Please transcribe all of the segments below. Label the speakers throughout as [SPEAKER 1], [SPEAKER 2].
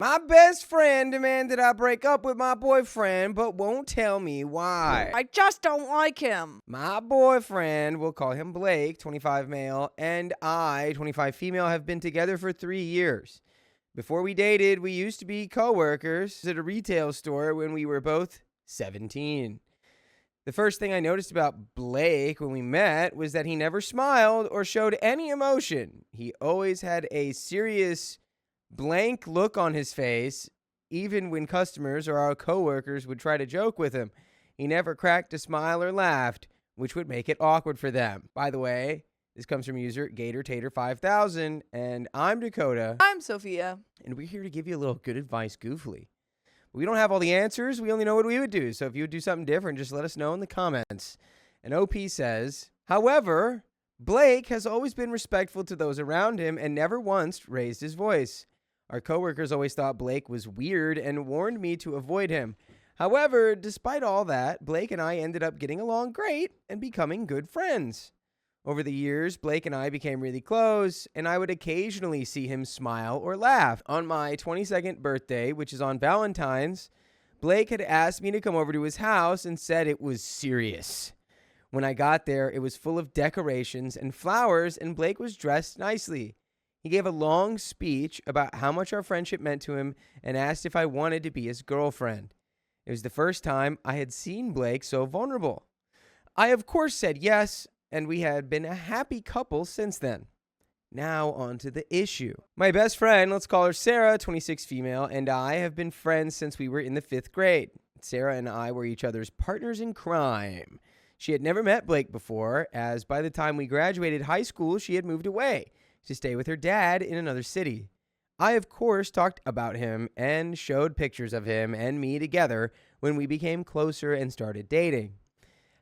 [SPEAKER 1] My best friend demanded I break up with my boyfriend, but won't tell me why.
[SPEAKER 2] I just don't like him.
[SPEAKER 1] My boyfriend, we'll call him Blake, 25 male, and I, 25 female, have been together for 3 years. Before we dated, we used to be co-workers at a retail store when we were both 17. The first thing I noticed about Blake when we met was that he never smiled or showed any emotion. He always had a serious, blank look on his face, even when customers or our coworkers would try to joke with him. He never cracked a smile or laughed, which would make it awkward for them. By the way, this comes from user GatorTater5000, and I'm Dakota.
[SPEAKER 2] I'm Sophia.
[SPEAKER 1] And we're here to give you a little good advice goofily. We don't have all the answers. We only know what we would do. So if you would do something different, just let us know in the comments. And OP says, however, Blake has always been respectful to those around him and never once raised his voice. Our coworkers always thought Blake was weird and warned me to avoid him. However, despite all that, Blake and I ended up getting along great and becoming good friends. Over the years, Blake and I became really close, and I would occasionally see him smile or laugh. On my 22nd birthday, which is on Valentine's, Blake had asked me to come over to his house and said it was serious. When I got there, it was full of decorations and flowers, and Blake was dressed nicely. He gave a long speech about how much our friendship meant to him and asked if I wanted to be his girlfriend. It was the first time I had seen Blake so vulnerable. I, of course, said yes, and we had been a happy couple since then. Now on to the issue. My best friend, let's call her Sarah, 26 female, and I have been friends since we were in the 5th grade. Sarah and I were each other's partners in crime. She had never met Blake before, as by the time we graduated high school, she had moved away to stay with her dad in another city. I, of course, talked about him and showed pictures of him and me together when we became closer and started dating.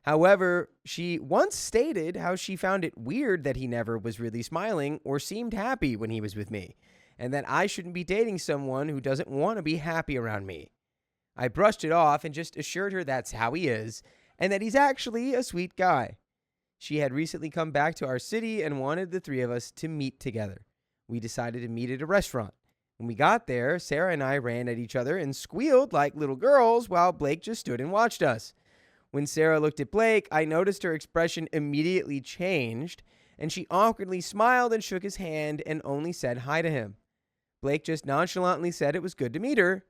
[SPEAKER 1] However, she once stated how she found it weird that he never was really smiling or seemed happy when he was with me, and that I shouldn't be dating someone who doesn't want to be happy around me. I brushed it off and just assured her that's how he is, and that he's actually a sweet guy. She had recently come back to our city and wanted the 3 of us to meet together. We decided to meet at a restaurant. When we got there, Sarah and I ran at each other and squealed like little girls while Blake just stood and watched us. When Sarah looked at Blake, I noticed her expression immediately changed, and she awkwardly smiled and shook his hand and only said hi to him. Blake just nonchalantly said it was good to meet her.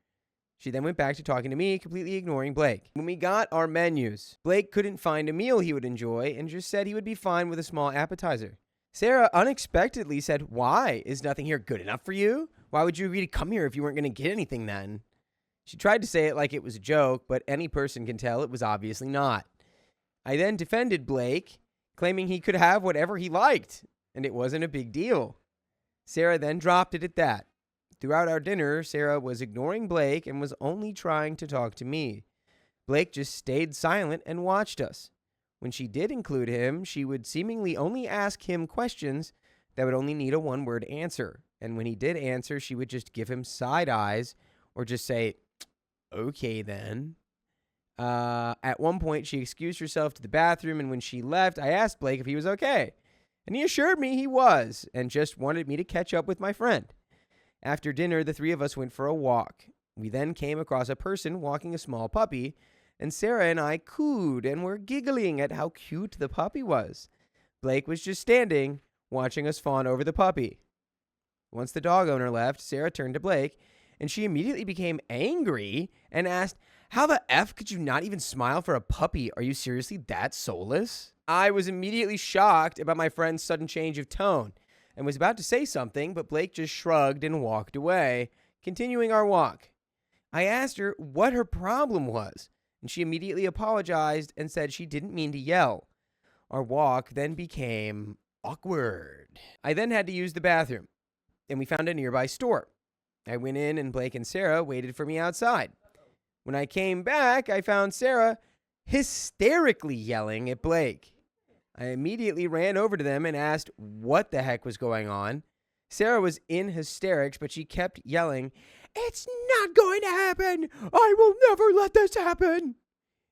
[SPEAKER 1] She then went back to talking to me, completely ignoring Blake. When we got our menus, Blake couldn't find a meal he would enjoy and just said he would be fine with a small appetizer. Sarah unexpectedly said, "Why? Is nothing here good enough for you? Why would you agree to come here if you weren't going to get anything then?" She tried to say it like it was a joke, but any person can tell it was obviously not. I then defended Blake, claiming he could have whatever he liked, and it wasn't a big deal. Sarah then dropped it at that. Throughout our dinner, Sarah was ignoring Blake and was only trying to talk to me. Blake just stayed silent and watched us. When she did include him, she would seemingly only ask him questions that would only need a one-word answer. And when he did answer, she would just give him side eyes or just say, "Okay, then." At one point, she excused herself to the bathroom, and when she left, I asked Blake if he was okay. And he assured me he was, and just wanted me to catch up with my friend. After dinner, the 3 of us went for a walk. We then came across a person walking a small puppy, and Sarah and I cooed and were giggling at how cute the puppy was. Blake was just standing, watching us fawn over the puppy. Once the dog owner left, Sarah turned to Blake, and she immediately became angry and asked, "How the F could you not even smile for a puppy? Are you seriously that soulless?" I was immediately shocked about my friend's sudden change of tone and was about to say something, but Blake just shrugged and walked away, continuing our walk. I asked her what her problem was, and she immediately apologized and said she didn't mean to yell. Our walk then became awkward. I then had to use the bathroom, and we found a nearby store. I went in, and Blake and Sarah waited for me outside. When I came back, I found Sarah hysterically yelling at Blake. I immediately ran over to them and asked what the heck was going on. Sarah was in hysterics, but she kept yelling, "It's not going to happen! I will never let this happen!"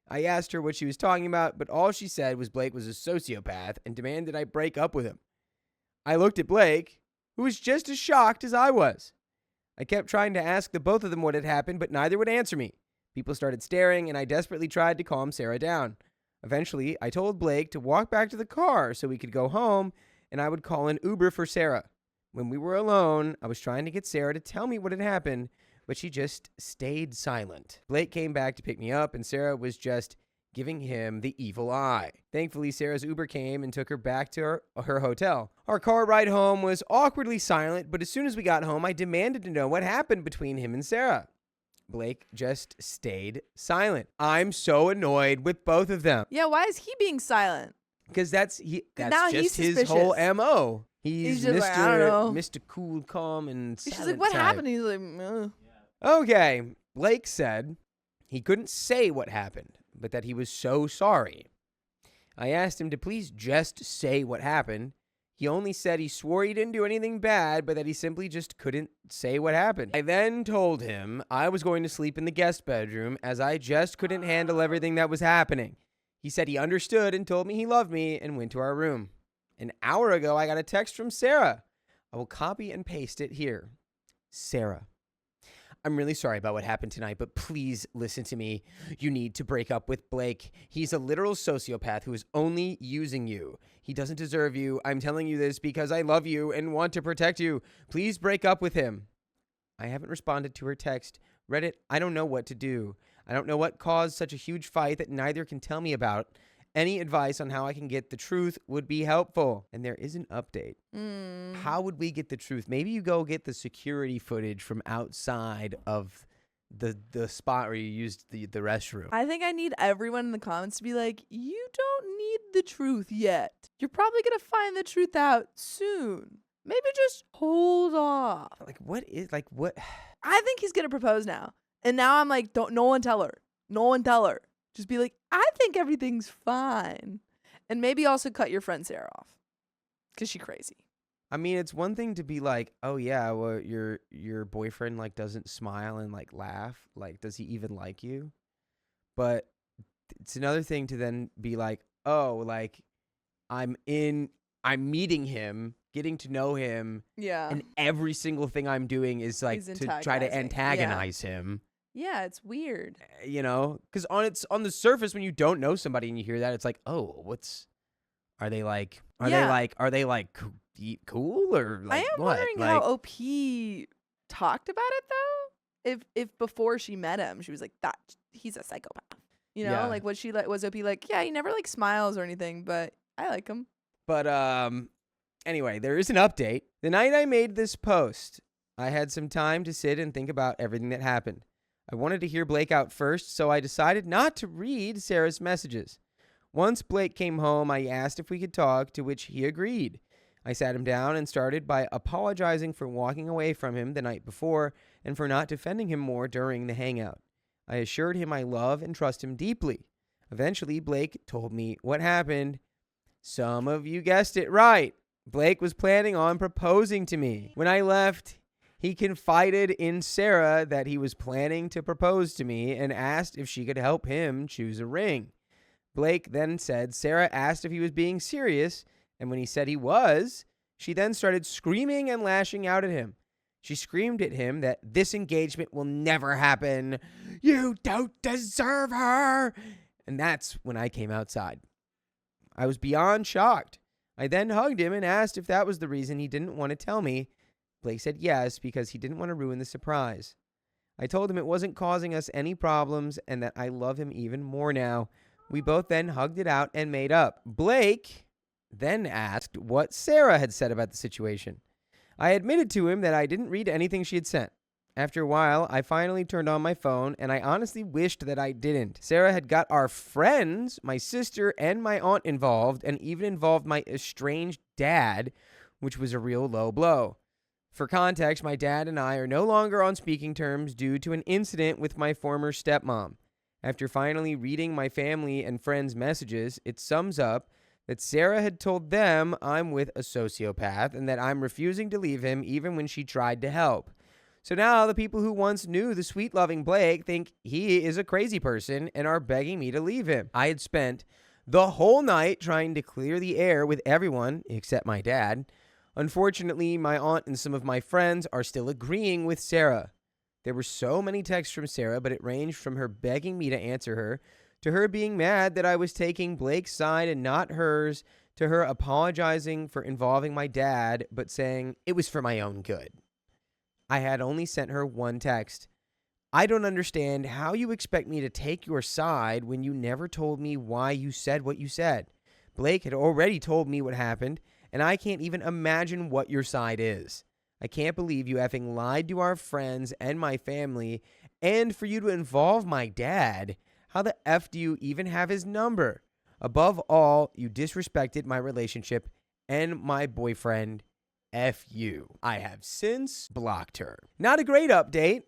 [SPEAKER 1] I asked her what she was talking about, but all she said was Blake was a sociopath and demanded I break up with him. I looked at Blake, who was just as shocked as I was. I kept trying to ask the both of them what had happened, but neither would answer me. People started staring, and I desperately tried to calm Sarah down. Eventually, I told Blake to walk back to the car so we could go home, and I would call an Uber for Sarah. When we were alone, I was trying to get Sarah to tell me what had happened, but she just stayed silent. Blake came back to pick me up, and Sarah was just giving him the evil eye. Thankfully, Sarah's Uber came and took her back to her hotel. Our car ride home was awkwardly silent, but as soon as we got home, I demanded to know what happened between him and Sarah. Blake just stayed silent. I'm so annoyed with both of them.
[SPEAKER 2] Yeah, why is he being silent?
[SPEAKER 1] Because that's
[SPEAKER 2] now he's
[SPEAKER 1] just his
[SPEAKER 2] suspicious.
[SPEAKER 1] whole MO. He's
[SPEAKER 2] just
[SPEAKER 1] Mr.
[SPEAKER 2] like, I don't know.
[SPEAKER 1] Mr. Cool, Calm, and
[SPEAKER 2] She's
[SPEAKER 1] silent
[SPEAKER 2] like, what
[SPEAKER 1] type.
[SPEAKER 2] happened? He's like,
[SPEAKER 1] Okay, Blake said he couldn't say what happened, but that he was so sorry. I asked him to please just say what happened. He only said he swore he didn't do anything bad, but that he simply just couldn't say what happened. I then told him I was going to sleep in the guest bedroom as I just couldn't handle everything that was happening. He said he understood and told me he loved me and went to our room. An hour ago, I got a text from Sarah. I will copy and paste it here. Sarah, I'm really sorry about what happened tonight, but please listen to me. You need to break up with Blake. He's a literal sociopath who is only using you. He doesn't deserve you. I'm telling you this because I love you and want to protect you. Please break up with him. I haven't responded to her text. Reddit, I don't know what to do. I don't know what caused such a huge fight that neither can tell me about. Any advice on how I can get the truth would be helpful. And there is an update. How would we get the truth? Maybe you go get the security footage from outside of the spot where you used the restroom.
[SPEAKER 2] I think I need everyone in the comments to be like, you don't need the truth yet. You're probably going to find the truth out soon. Maybe just hold off.
[SPEAKER 1] What?
[SPEAKER 2] I think he's going to propose now. And now I'm like, no one tell her. No one tell her. Just be like, I think everything's fine. And maybe also cut your friend Sarah off. Because she's crazy.
[SPEAKER 1] I mean, it's one thing to be like, oh yeah, well, your boyfriend like doesn't smile and like laugh. Like, does he even like you? But it's another thing to then be like, oh, like I'm meeting him, getting to know him.
[SPEAKER 2] Yeah.
[SPEAKER 1] And every single thing I'm doing is like to try to antagonize him.
[SPEAKER 2] Yeah, it's weird.
[SPEAKER 1] You know, because on the surface, when you don't know somebody and you hear that, it's like, oh, are they like cool or like
[SPEAKER 2] I am
[SPEAKER 1] what?
[SPEAKER 2] wondering how OP talked about it though. If before she met him, she was like, that he's a psychopath. You know,
[SPEAKER 1] Yeah.
[SPEAKER 2] like was OP like, yeah, he never like smiles or anything, but I like him.
[SPEAKER 1] But anyway, there is an update. The night I made this post, I had some time to sit and think about everything that happened. I wanted to hear Blake out first, so I decided not to read Sarah's messages. Once Blake came home, I asked if we could talk, to which he agreed. I sat him down and started by apologizing for walking away from him the night before and for not defending him more during the hangout. I assured him I love and trust him deeply. Eventually, Blake told me what happened. Some of you guessed it right. Blake was planning on proposing to me. When I left, he confided in Sarah that he was planning to propose to me and asked if she could help him choose a ring. Blake then said Sarah asked if he was being serious, and when he said he was, she then started screaming and lashing out at him. She screamed at him that this engagement will never happen. You don't deserve her. And that's when I came outside. I was beyond shocked. I then hugged him and asked if that was the reason he didn't want to tell me. Blake said yes, because he didn't want to ruin the surprise. I told him it wasn't causing us any problems and that I love him even more now. We both then hugged it out and made up. Blake then asked what Sarah had said about the situation. I admitted to him that I didn't read anything she had sent. After a while, I finally turned on my phone, and I honestly wished that I didn't. Sarah had got our friends, my sister, and my aunt involved, and even involved my estranged dad, which was a real low blow. For context, my dad and I are no longer on speaking terms due to an incident with my former stepmom. After finally reading my family and friends' messages, it sums up that Sarah had told them I'm with a sociopath and that I'm refusing to leave him even when she tried to help. So now the people who once knew the sweet-loving Blake think he is a crazy person and are begging me to leave him. I had spent the whole night trying to clear the air with everyone, except my dad, Unfortunately, my aunt and some of my friends are still agreeing with Sarah. There were so many texts from Sarah, but it ranged from her begging me to answer her, to her being mad that I was taking Blake's side and not hers, to her apologizing for involving my dad, but saying it was for my own good. I had only sent her one text. I don't understand how you expect me to take your side when you never told me why you said what you said. Blake had already told me what happened, and I can't even imagine what your side is. I can't believe you effing lied to our friends and my family, and for you to involve my dad. How the F do you even have his number? Above all, you disrespected my relationship and my boyfriend. F you. I have since blocked her. Not a great update,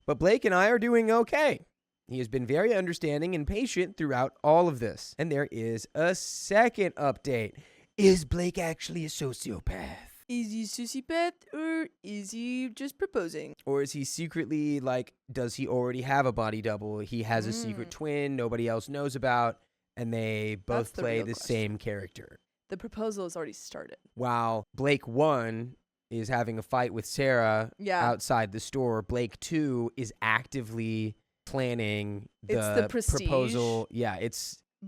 [SPEAKER 1] but Blake and I are doing okay. He has been very understanding and patient throughout all of this. And there is a second update. Is Blake actually a sociopath?
[SPEAKER 2] Is he sociopath or is he just proposing?
[SPEAKER 1] Or is he secretly, like, does he already have a body double? He has a secret twin nobody else knows about, and they both play the same character.
[SPEAKER 2] The proposal has already started.
[SPEAKER 1] While Blake 1 is having a fight with Sarah outside the store, Blake 2 is actively planning the
[SPEAKER 2] prestige.
[SPEAKER 1] Proposal.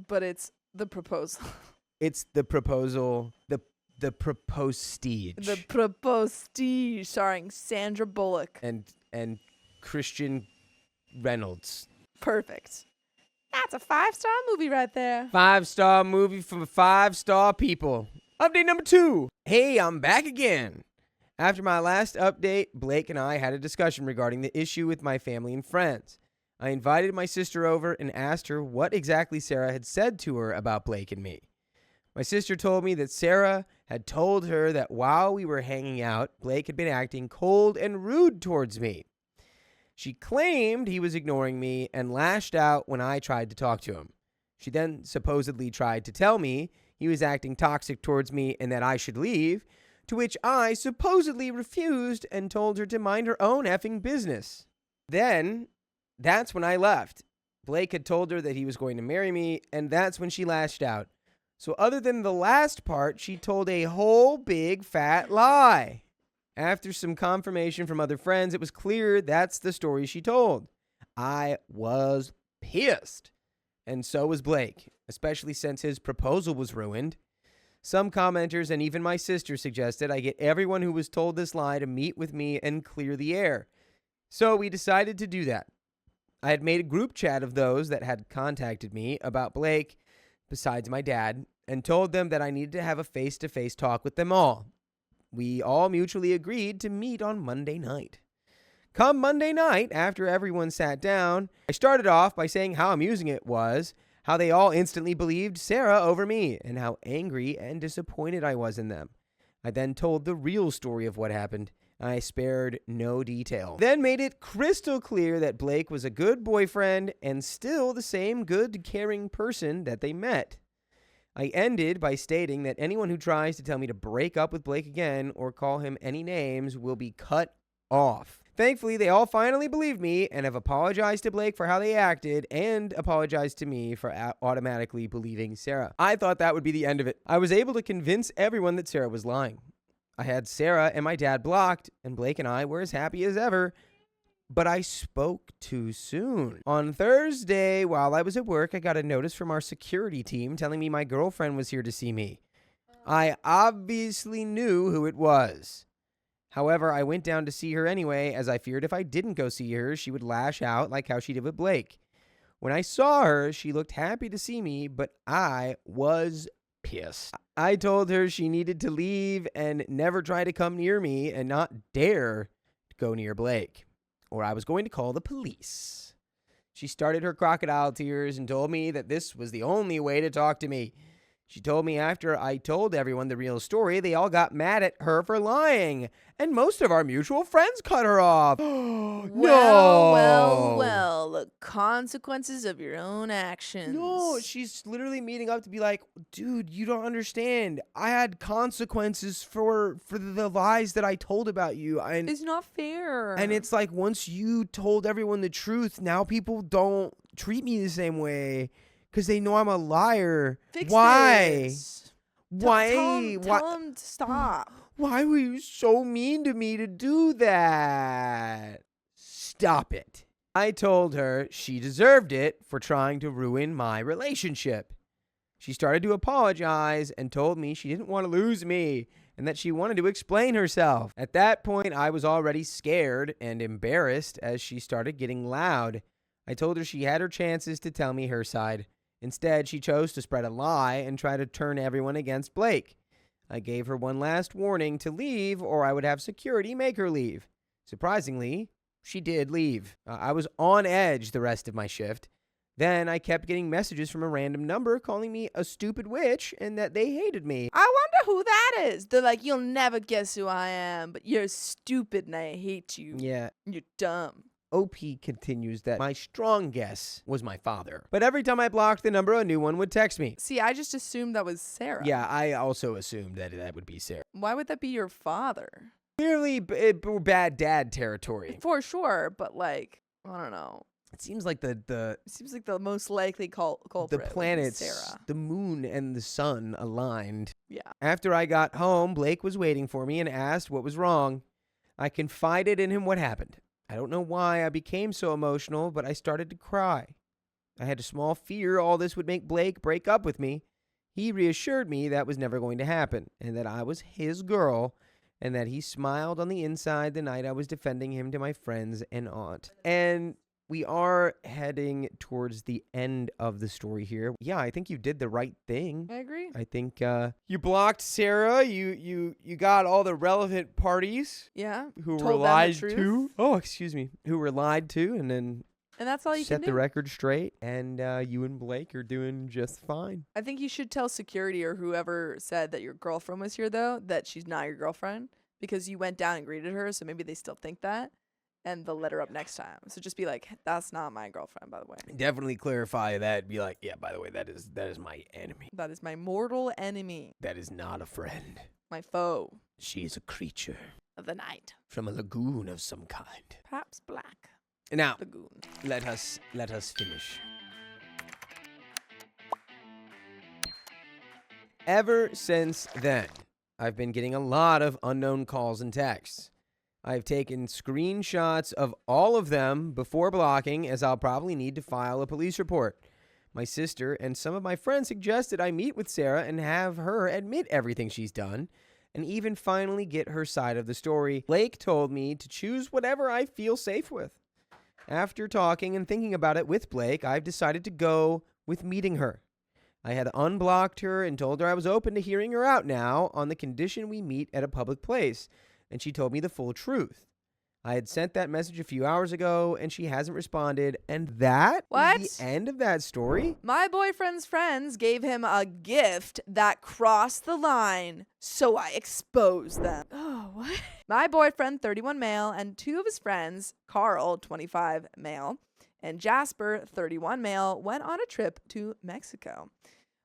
[SPEAKER 2] But it's the proposal.
[SPEAKER 1] It's the proposal, the propostige.
[SPEAKER 2] The propostige, starring Sandra Bullock.
[SPEAKER 1] And Christian Reynolds.
[SPEAKER 2] Perfect. That's a 5-star movie right there.
[SPEAKER 1] 5-star movie from 5-star people. Update number 2. Hey, I'm back again. After my last update, Blake and I had a discussion regarding the issue with my family and friends. I invited my sister over and asked her what exactly Sarah had said to her about Blake and me. My sister told me that Sarah had told her that while we were hanging out, Blake had been acting cold and rude towards me. She claimed he was ignoring me and lashed out when I tried to talk to him. She then supposedly tried to tell me he was acting toxic towards me and that I should leave, to which I supposedly refused and told her to mind her own effing business. Then, that's when I left. Blake had told her that he was going to marry me, and that's when she lashed out. So other than the last part, she told a whole big fat lie. After some confirmation from other friends, it was clear that's the story she told. I was pissed. And so was Blake, especially since his proposal was ruined. Some commenters and even my sister suggested I get everyone who was told this lie to meet with me and clear the air. So we decided to do that. I had made a group chat of those that had contacted me about Blake, besides my dad, and told them that I needed to have a face-to-face talk with them all. We all mutually agreed to meet on Monday night. Come Monday night, after everyone sat down, I started off by saying how amusing it was, how they all instantly believed Sarah over me, and how angry and disappointed I was in them. I then told the real story of what happened. I spared no detail. Then made it crystal clear that Blake was a good boyfriend and still the same good, caring person that they met. I ended by stating that anyone who tries to tell me to break up with Blake again or call him any names will be cut off. Thankfully, they all finally believed me and have apologized to Blake for how they acted and apologized to me for automatically believing Sarah. I thought that would be the end of it. I was able to convince everyone that Sarah was lying. I had Sarah and my dad blocked, and Blake and I were as happy as ever. But I spoke too soon. On Thursday, while I was at work, I got a notice from our security team telling me my girlfriend was here to see me. I obviously knew who it was. However, I went down to see her anyway, as I feared if I didn't go see her, she would lash out like how she did with Blake. When I saw her, she looked happy to see me, but I was pissed. I told her she needed to leave and never try to come near me and not dare to go near Blake, or I was going to call the police. She started her crocodile tears and told me that this was the only way to talk to me. She told me after I told everyone the real story, they all got mad at her for lying, and most of our mutual friends cut her off.
[SPEAKER 2] Well, the consequences of your own actions.
[SPEAKER 1] No, she's literally meeting up to be like, dude, you don't understand. I had consequences for the lies that I told about you. And
[SPEAKER 2] it's not fair.
[SPEAKER 1] And it's like, once you told everyone the truth, now people don't treat me the same way. Because they know I'm a liar.
[SPEAKER 2] Fix
[SPEAKER 1] Why?
[SPEAKER 2] this.
[SPEAKER 1] Why?
[SPEAKER 2] Tell them to stop.
[SPEAKER 1] Why were you so mean to me to do that? Stop it. I told her she deserved it for trying to ruin my relationship. She started to apologize and told me she didn't want to lose me and that she wanted to explain herself. At that point, I was already scared and embarrassed as she started getting loud. I told her she had her chances to tell me her side. Instead, she chose to spread a lie and try to turn everyone against Blake. I gave her one last warning to leave or I would have security make her leave. Surprisingly, she did leave. I was on edge the rest of my shift. Then I kept getting messages from a random number calling me a stupid witch and that they hated me.
[SPEAKER 2] I wonder who that is. They're like, you'll never guess who I am, but you're stupid and I hate you.
[SPEAKER 1] Yeah.
[SPEAKER 2] You're dumb.
[SPEAKER 1] OP continues that my strong guess was my father. But every time I blocked the number, a new one would text me.
[SPEAKER 2] See, I just assumed that was Sarah.
[SPEAKER 1] Yeah, I also assumed that that would be Sarah.
[SPEAKER 2] Why would that be your father?
[SPEAKER 1] Clearly bad dad territory.
[SPEAKER 2] For sure, but like, I don't know.
[SPEAKER 1] It seems like the
[SPEAKER 2] It seems like the most likely culprit.
[SPEAKER 1] the
[SPEAKER 2] would be
[SPEAKER 1] planets,
[SPEAKER 2] Sarah.
[SPEAKER 1] the moon and the sun aligned.
[SPEAKER 2] Yeah.
[SPEAKER 1] After I got home, Blake was waiting for me and asked what was wrong. I confided in him what happened. I don't know why I became so emotional, but I started to cry. I had a small fear all this would make Blake break up with me. He reassured me that was never going to happen and that I was his girl and that he smiled on the inside the night I was defending him to my friends and aunt. And we are heading towards the end of the story here. Yeah, I think you did the right thing.
[SPEAKER 2] I agree.
[SPEAKER 1] I think you blocked Sarah. You got all the relevant parties
[SPEAKER 2] Yeah.
[SPEAKER 1] who
[SPEAKER 2] Told
[SPEAKER 1] were
[SPEAKER 2] them the
[SPEAKER 1] lied
[SPEAKER 2] truth.
[SPEAKER 1] to. Oh, excuse me. Who were lied to, and then
[SPEAKER 2] And that's all you
[SPEAKER 1] set
[SPEAKER 2] can
[SPEAKER 1] the
[SPEAKER 2] do.
[SPEAKER 1] record straight. And you and Blake are doing just fine.
[SPEAKER 2] I think you should tell security or whoever said that your girlfriend was here, though, that she's not your girlfriend because you went down and greeted her. So maybe they still think that. And they'll let her up next time. So just be like, that's not my girlfriend, by the way.
[SPEAKER 1] Definitely clarify that. Be like, yeah, by the way, that is my enemy.
[SPEAKER 2] That is my mortal enemy.
[SPEAKER 1] That is not a friend.
[SPEAKER 2] My foe
[SPEAKER 1] She is a creature
[SPEAKER 2] of the night.
[SPEAKER 1] from a lagoon of some kind.
[SPEAKER 2] Perhaps black
[SPEAKER 1] Now,
[SPEAKER 2] lagoon.
[SPEAKER 1] let us finish. Ever since then, I've been getting a lot of unknown calls and texts. I've taken screenshots of all of them before blocking, as I'll probably need to file a police report. My sister and some of my friends suggested I meet with Sarah and have her admit everything she's done, and even finally get her side of the story. Blake told me to choose whatever I feel safe with. After talking and thinking about it with Blake, I've decided to go with meeting her. I had unblocked her and told her I was open to hearing her out now on the condition we meet at a public place, and she told me the full truth. I had sent that message a few hours ago, and she hasn't responded, and that is the end of that story?
[SPEAKER 2] My boyfriend's friends gave him a gift that crossed the line, so I exposed them. Oh, what? My boyfriend, 31 male, and two of his friends, Carl, 25 male, and Jasper, 31 male, went on a trip to Mexico.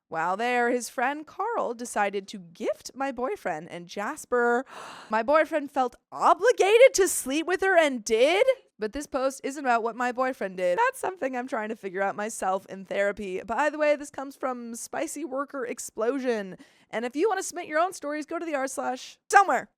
[SPEAKER 2] While there, his friend Carl decided to gift my boyfriend and Jasper. My boyfriend felt obligated to sleep with her and did? But this post isn't about what my boyfriend did. That's something I'm trying to figure out myself in therapy. By the way, this comes from Spicy Worker Explosion. And if you want to submit your own stories, go to the r/somewhere.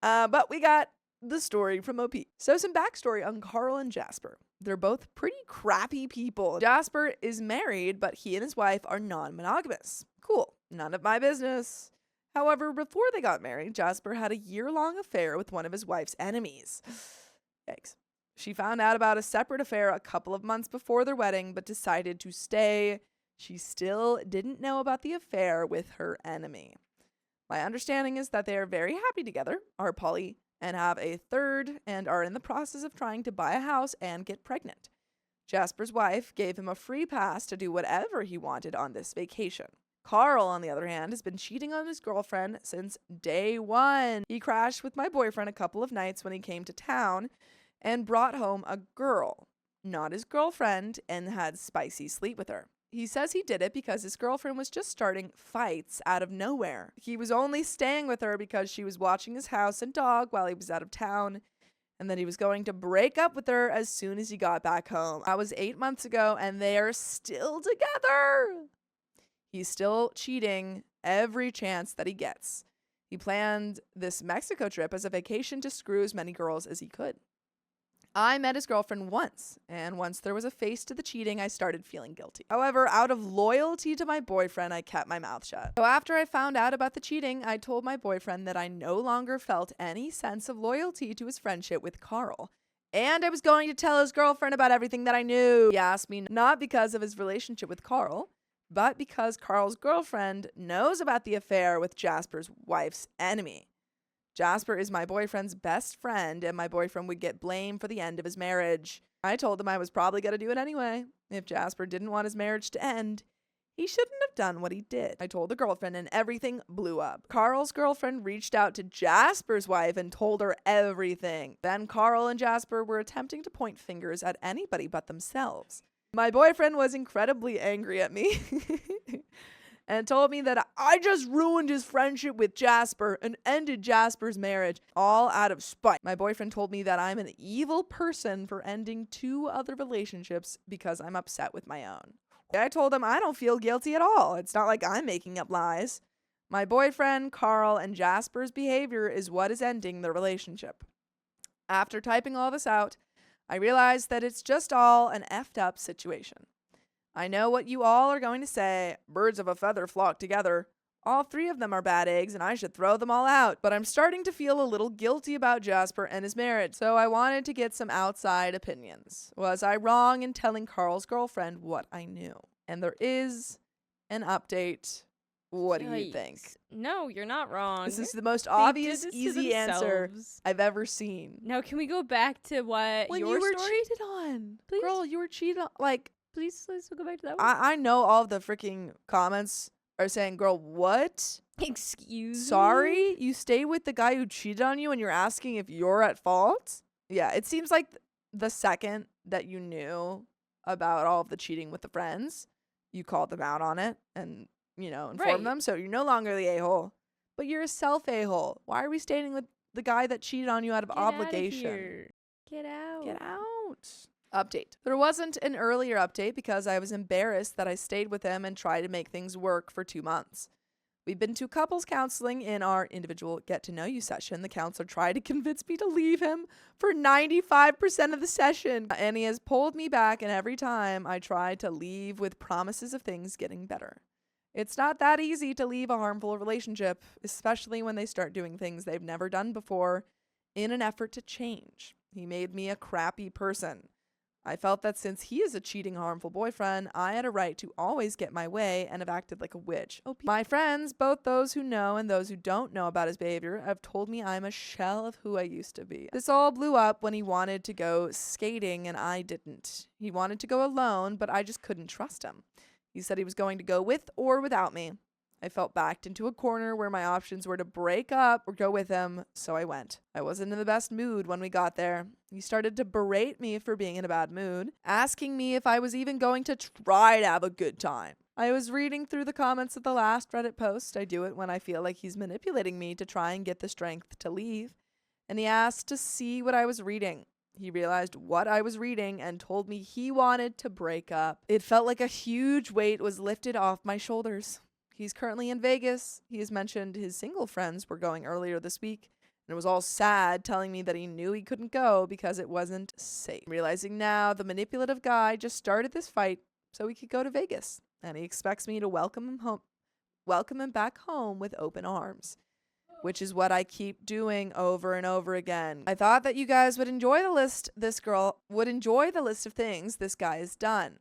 [SPEAKER 2] But we got the story from OP. So some backstory on Carl and Jasper. They're both pretty crappy people. Jasper is married, but he and his wife are non-monogamous. Cool. None of my business. However, before they got married, Jasper had a year-long affair with one of his wife's enemies. Yikes. She found out about a separate affair a couple of months before their wedding, but decided to stay. She still didn't know about the affair with her enemy. My understanding is that they are very happy together, are poly, and have a third, and are in the process of trying to buy a house and get pregnant. Jasper's wife gave him a free pass to do whatever he wanted on this vacation. Carl, on the other hand, has been cheating on his girlfriend since day one. He crashed with my boyfriend a couple of nights when he came to town and brought home a girl, not his girlfriend, and had spicy sleep with her. He says he did it because his girlfriend was just starting fights out of nowhere. He was only staying with her because she was watching his house and dog while he was out of town, and that he was going to break up with her as soon as he got back home. That was 8 months ago, and they are still together. He's still cheating every chance that he gets. He planned this Mexico trip as a vacation to screw as many girls as he could. I met his girlfriend once, and once there was a face to the cheating, I started feeling guilty. However, out of loyalty to my boyfriend, I kept my mouth shut. So after I found out about the cheating, I told my boyfriend that I no longer felt any sense of loyalty to his friendship with Carl, and I was going to tell his girlfriend about everything that I knew. He asked me not because of his relationship with Carl, but because Carl's girlfriend knows about the affair with Jasper's wife's enemy. Jasper is my boyfriend's best friend, and my boyfriend would get blamed for the end of his marriage. I told him I was probably going to do it anyway. If Jasper didn't want his marriage to end, he shouldn't have done what he did. I told the girlfriend, and everything blew up. Carl's girlfriend reached out to Jasper's wife and told her everything. Then Carl and Jasper were attempting to point fingers at anybody but themselves. My boyfriend was incredibly angry at me and told me that I just ruined his friendship with Jasper and ended Jasper's marriage, all out of spite. My boyfriend told me that I'm an evil person for ending 2 other relationships because I'm upset with my own. I told him I don't feel guilty at all. It's not like I'm making up lies. My boyfriend, Carl, and Jasper's behavior is what is ending the relationship. After typing all this out, I realized that it's just all an effed up situation. I know what you all are going to say. Birds of a feather flock together. All 3 of them are bad eggs and I should throw them all out. But I'm starting to feel a little guilty about Jasper and his marriage, so I wanted to get some outside opinions. Was I wrong in telling Carl's girlfriend what I knew? And there is an update. What do you think?
[SPEAKER 3] No, you're not wrong.
[SPEAKER 2] This is the most obvious, easy answer I've ever seen.
[SPEAKER 3] Now, can we go back to what
[SPEAKER 2] When
[SPEAKER 3] your
[SPEAKER 2] you were
[SPEAKER 3] story?
[SPEAKER 2] cheated on.
[SPEAKER 3] Please?
[SPEAKER 2] Girl, you were cheated on. Like,
[SPEAKER 3] Please, let's go back to that one.
[SPEAKER 2] I know all of the freaking comments are saying, girl, what?
[SPEAKER 3] Excuse me?
[SPEAKER 2] Sorry? You stayed with the guy who cheated on you and you're asking if you're at fault? Yeah, it seems like the second that you knew about all of the cheating with the friends, you called them out on it and, informed them. So you're no longer the a-hole, but you're a self a-hole. Why are we staying with the guy that cheated on you out of obligation?
[SPEAKER 3] Get out.
[SPEAKER 2] Get out. Update. There wasn't an earlier update because I was embarrassed that I stayed with him and tried to make things work for 2 months. We've been to couples counseling in our individual get-to-know-you session. The counselor tried to convince me to leave him for 95% of the session, and he has pulled me back, and every time I try to leave with promises of things getting better. It's not that easy to leave a harmful relationship, especially when they start doing things they've never done before in an effort to change. He made me a crappy person. I felt that since he is a cheating, harmful boyfriend, I had a right to always get my way and have acted like a witch. My friends, both those who know and those who don't know about his behavior, have told me I'm a shell of who I used to be. This all blew up when he wanted to go skating and I didn't. He wanted to go alone, but I just couldn't trust him. He said he was going to go with or without me. I felt backed into a corner where my options were to break up or go with him, so I went. I wasn't in the best mood when we got there. He started to berate me for being in a bad mood, asking me if I was even going to try to have a good time. I was reading through the comments of the last Reddit post. I do it when I feel like he's manipulating me to try and get the strength to leave. And he asked to see what I was reading. He realized what I was reading and told me he wanted to break up. It felt like a huge weight was lifted off my shoulders. He's currently in Vegas. He has mentioned his single friends were going earlier this week, and it was all sad, telling me that he knew he couldn't go because it wasn't safe. Realizing now the manipulative guy just started this fight so he could go to Vegas, and he expects me to welcome him back home with open arms, which is what I keep doing over and over again. I thought that you guys would enjoy the list. This girl would enjoy the list of things this guy has done.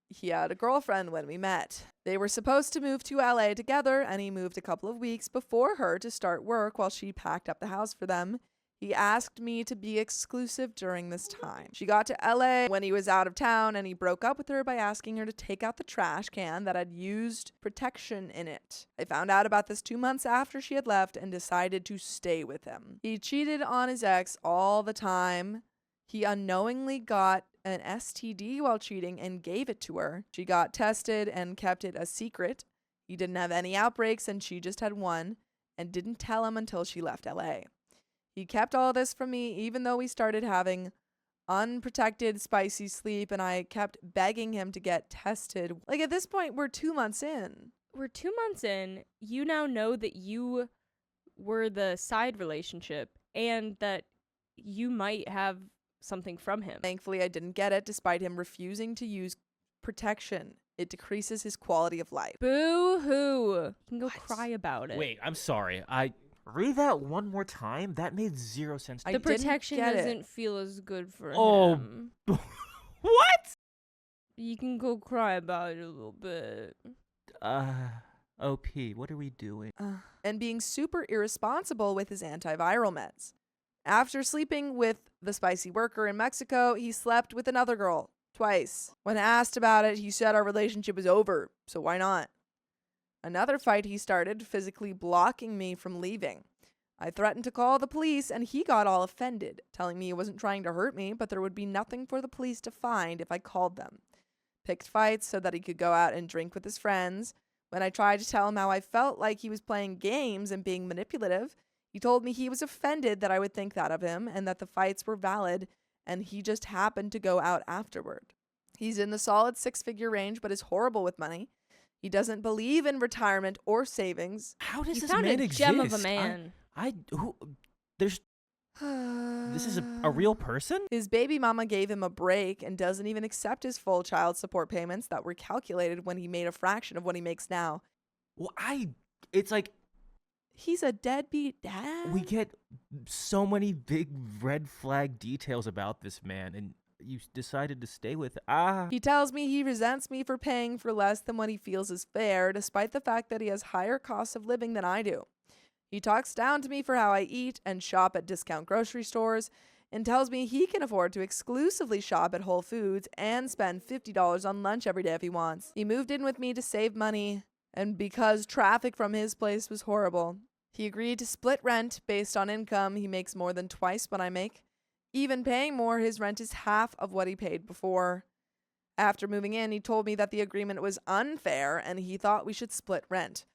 [SPEAKER 2] He had a girlfriend when we met. They were supposed to move to LA together, and he moved a couple of weeks before her to start work while she packed up the house for them. He asked me to be exclusive during this time. She got to LA when he was out of town, and he broke up with her by asking her to take out the trash can that had used protection in it. I found out about this 2 months after she had left and decided to stay with him. He cheated on his ex all the time. He unknowingly got an STD while cheating and gave it to her. She got tested and kept it a secret. He didn't have any outbreaks and she just had one and didn't tell him until she left LA. He kept all this from me even though we started having unprotected spicy sleep and I kept begging him to get tested. Like at this point, we're 2 months in.
[SPEAKER 3] We're 2 months in. You now know that you were the side relationship and that you might have something from him.
[SPEAKER 2] Thankfully, I didn't get it despite him refusing to use protection. It decreases his quality of life.
[SPEAKER 3] Boo-hoo. You can go
[SPEAKER 2] What?
[SPEAKER 3] cry about it.
[SPEAKER 4] Wait, I'm sorry. Read that one more time. That made zero sense to
[SPEAKER 2] I
[SPEAKER 3] The
[SPEAKER 4] me.
[SPEAKER 2] didn't
[SPEAKER 3] protection
[SPEAKER 2] get it.
[SPEAKER 3] doesn't feel as good for
[SPEAKER 4] Oh.
[SPEAKER 3] him.
[SPEAKER 4] What?
[SPEAKER 3] You can go cry about it a little bit.
[SPEAKER 4] OP, what are we doing?
[SPEAKER 2] And being super irresponsible with his antiviral meds. After sleeping with the spicy worker in Mexico, he slept with another girl twice. When asked about it, he said our relationship was over, so why not? Another fight he started, physically blocking me from leaving. I threatened to call the police, and he got all offended, telling me he wasn't trying to hurt me, but there would be nothing for the police to find if I called them. Picked fights so that he could go out and drink with his friends. When I tried to tell him how I felt like he was playing games and being manipulative, he told me he was offended that I would think that of him and that the fights were valid, and he just happened to go out afterward. He's in the solid 6-figure range, but is horrible with money. He doesn't believe in retirement or savings.
[SPEAKER 4] How does
[SPEAKER 3] You
[SPEAKER 4] this
[SPEAKER 3] found
[SPEAKER 4] man
[SPEAKER 3] a gem of a
[SPEAKER 4] exist?
[SPEAKER 3] man.
[SPEAKER 4] This is a real person?
[SPEAKER 2] His baby mama gave him a break and doesn't even accept his full child support payments that were calculated when he made a fraction of what he makes now.
[SPEAKER 4] Well, it's like
[SPEAKER 2] He's a deadbeat dad.
[SPEAKER 4] we get so many big red flag details about this man, and you decided to stay with.
[SPEAKER 2] He tells me he resents me for paying for less than what he feels is fair, despite the fact that he has higher costs of living than I do. He talks down to me for how I eat and shop at discount grocery stores, and tells me he can afford to exclusively shop at Whole Foods and spend $50 on lunch every day if he wants. He moved in with me to save money, and because traffic from his place was horrible, he agreed to split rent based on income. He makes more than twice what I make. Even paying more, his rent is half of what he paid before. After moving in, he told me that the agreement was unfair and he thought we should split rent.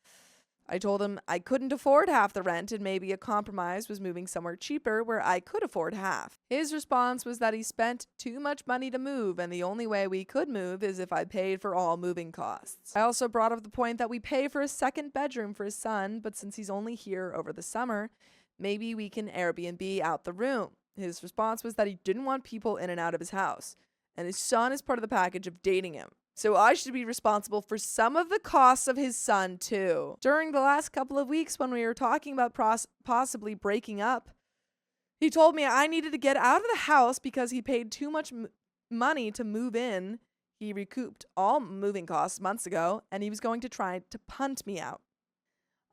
[SPEAKER 2] I told him I couldn't afford half the rent and maybe a compromise was moving somewhere cheaper where I could afford half. His response was that he spent too much money to move and the only way we could move is if I paid for all moving costs. I also brought up the point that we pay for a second bedroom for his son, but since he's only here over the summer, maybe we can Airbnb out the room. His response was that he didn't want people in and out of his house, and his son is part of the package of dating him. So I should be responsible for some of the costs of his son, too. During the last couple of weeks when we were talking about possibly breaking up, he told me I needed to get out of the house because he paid too much money to move in. He recouped all moving costs months ago, and he was going to try to punt me out.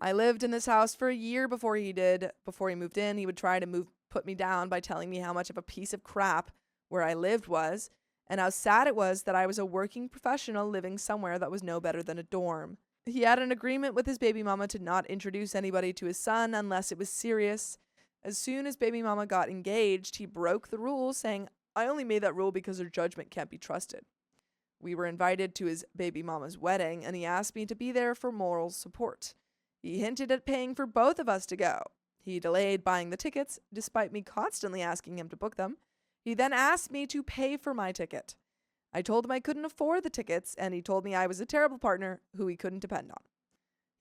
[SPEAKER 2] I lived in this house for a year before he did. Before he moved in, he would try to put me down by telling me how much of a piece of crap where I lived was, and how sad it was that I was a working professional living somewhere that was no better than a dorm. He had an agreement with his baby mama to not introduce anybody to his son unless it was serious. As soon as baby mama got engaged, he broke the rules, saying, I only made that rule because her judgment can't be trusted. We were invited to his baby mama's wedding, and he asked me to be there for moral support. He hinted at paying for both of us to go. He delayed buying the tickets, despite me constantly asking him to book them. He then asked me to pay for my ticket. I told him I couldn't afford the tickets, and he told me I was a terrible partner who he couldn't depend on.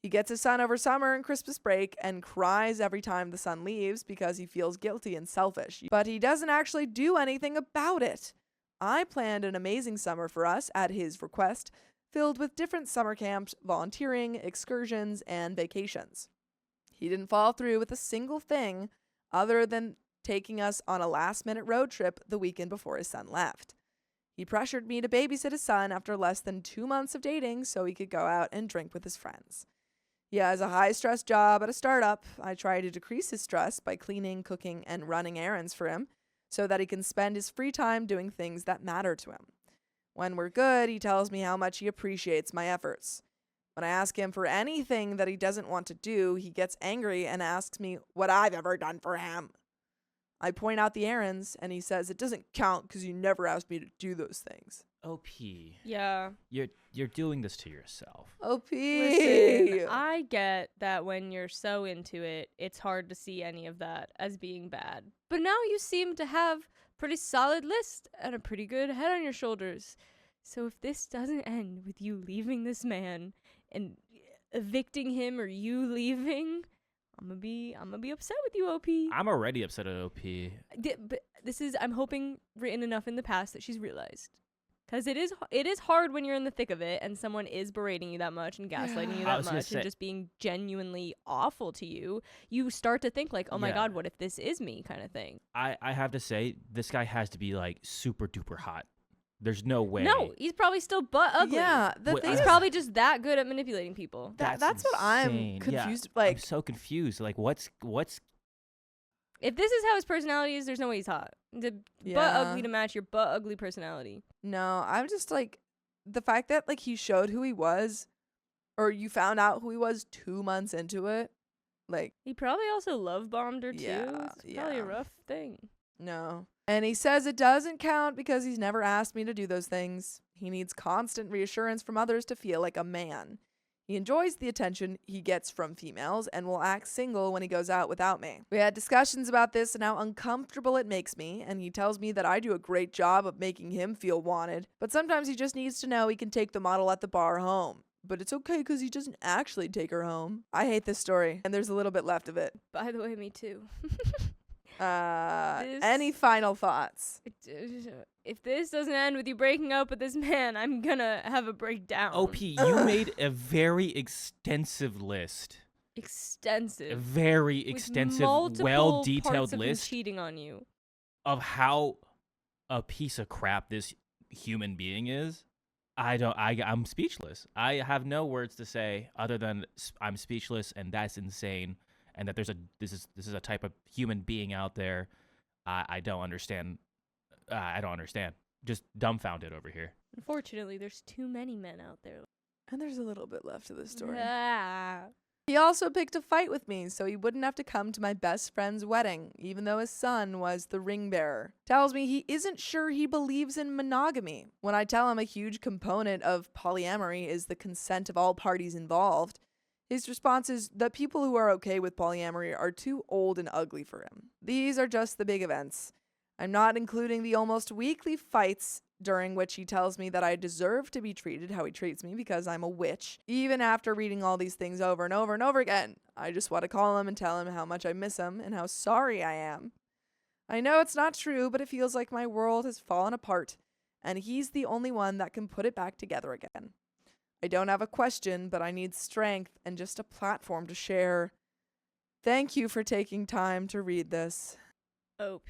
[SPEAKER 2] He gets his son over summer and Christmas break and cries every time the son leaves because he feels guilty and selfish. But he doesn't actually do anything about it. I planned an amazing summer for us at his request, filled with different summer camps, volunteering, excursions, and vacations. He didn't follow through with a single thing other than taking us on a last-minute road trip the weekend before his son left. He pressured me to babysit his son after less than 2 months of dating so he could go out and drink with his friends. He has a high-stress job at a startup. I try to decrease his stress by cleaning, cooking, and running errands for him so that he can spend his free time doing things that matter to him. When we're good, he tells me how much he appreciates my efforts. When I ask him for anything that he doesn't want to do, he gets angry and asks me what I've ever done for him. I point out the errands, and he says it doesn't count because you never asked me to do those things.
[SPEAKER 4] OP,
[SPEAKER 3] Yeah.
[SPEAKER 4] you're doing this to yourself.
[SPEAKER 2] OP.
[SPEAKER 3] Listen, I get that when you're so into it, it's hard to see any of that as being bad. But now you seem to have a pretty solid list and a pretty good head on your shoulders. So if this doesn't end with you leaving this man and evicting him or you leaving, I'm gonna be upset with you, OP.
[SPEAKER 4] I'm already upset at OP.
[SPEAKER 3] But this is, I'm hoping, written enough in the past that she's realized. Because it is hard when you're in the thick of it and someone is berating you that much and gaslighting you that much and just being genuinely awful to you. You start to think like, oh my God, what if this is me, kind of thing.
[SPEAKER 4] I have to say, this guy has to be like super duper hot. There's no way.
[SPEAKER 3] No, he's probably still butt ugly.
[SPEAKER 2] Yeah,
[SPEAKER 3] He's probably just that good at manipulating people.
[SPEAKER 2] That's what I'm
[SPEAKER 4] insane.
[SPEAKER 2] confused.
[SPEAKER 4] Yeah,
[SPEAKER 2] Like,
[SPEAKER 4] I'm so confused. Like, what's
[SPEAKER 3] If this is how his personality is, there's no way he's hot. Butt ugly to match your butt ugly personality.
[SPEAKER 2] no, I'm just like, the fact that like he showed who he was, or you found out who he was 2 months into it, like,
[SPEAKER 3] He probably also love bombed her too.
[SPEAKER 2] Yeah,
[SPEAKER 3] It's probably a
[SPEAKER 2] yeah.
[SPEAKER 3] rough thing.
[SPEAKER 2] no. And he says it doesn't count because he's never asked me to do those things. He needs constant reassurance from others to feel like a man. He enjoys the attention he gets from females and will act single when he goes out without me. We had discussions about this and how uncomfortable it makes me, and he tells me that I do a great job of making him feel wanted, but sometimes he just needs to know he can take the model at the bar home. But it's okay because he doesn't actually take her home. I hate this story, and there's a little bit left of it.
[SPEAKER 3] By the way, me too.
[SPEAKER 2] Any final thoughts?
[SPEAKER 3] If this doesn't end with you breaking up with this man, I'm gonna have a breakdown.
[SPEAKER 4] OP? You made a very extensive list. A
[SPEAKER 3] Extensive.
[SPEAKER 4] very
[SPEAKER 3] With
[SPEAKER 4] extensive,
[SPEAKER 3] multiple
[SPEAKER 4] well-detailed
[SPEAKER 3] parts of him
[SPEAKER 4] list
[SPEAKER 3] cheating on you.
[SPEAKER 4] of how a piece of crap this human being is. I'm speechless. I have no words to say other than I'm speechless, and that's insane. And that this is a type of human being out there. I don't understand. I don't understand. Just dumbfounded over here.
[SPEAKER 3] Unfortunately, there's too many men out there.
[SPEAKER 2] And there's a little bit left of the story.
[SPEAKER 3] Ah.
[SPEAKER 2] He also picked a fight with me so he wouldn't have to come to my best friend's wedding, even though his son was the ring bearer. Tells me he isn't sure he believes in monogamy. When I tell him a huge component of polyamory is the consent of all parties involved, his response is that people who are okay with polyamory are too old and ugly for him. These are just the big events. I'm not including the almost weekly fights during which he tells me that I deserve to be treated how he treats me because I'm a witch. Even after reading all these things over and over and over again, I just want to call him and tell him how much I miss him and how sorry I am. I know it's not true, but it feels like my world has fallen apart, and he's the only one that can put it back together again. I don't have a question, but I need strength and just a platform to share. Thank you for taking time to read this.
[SPEAKER 3] OP.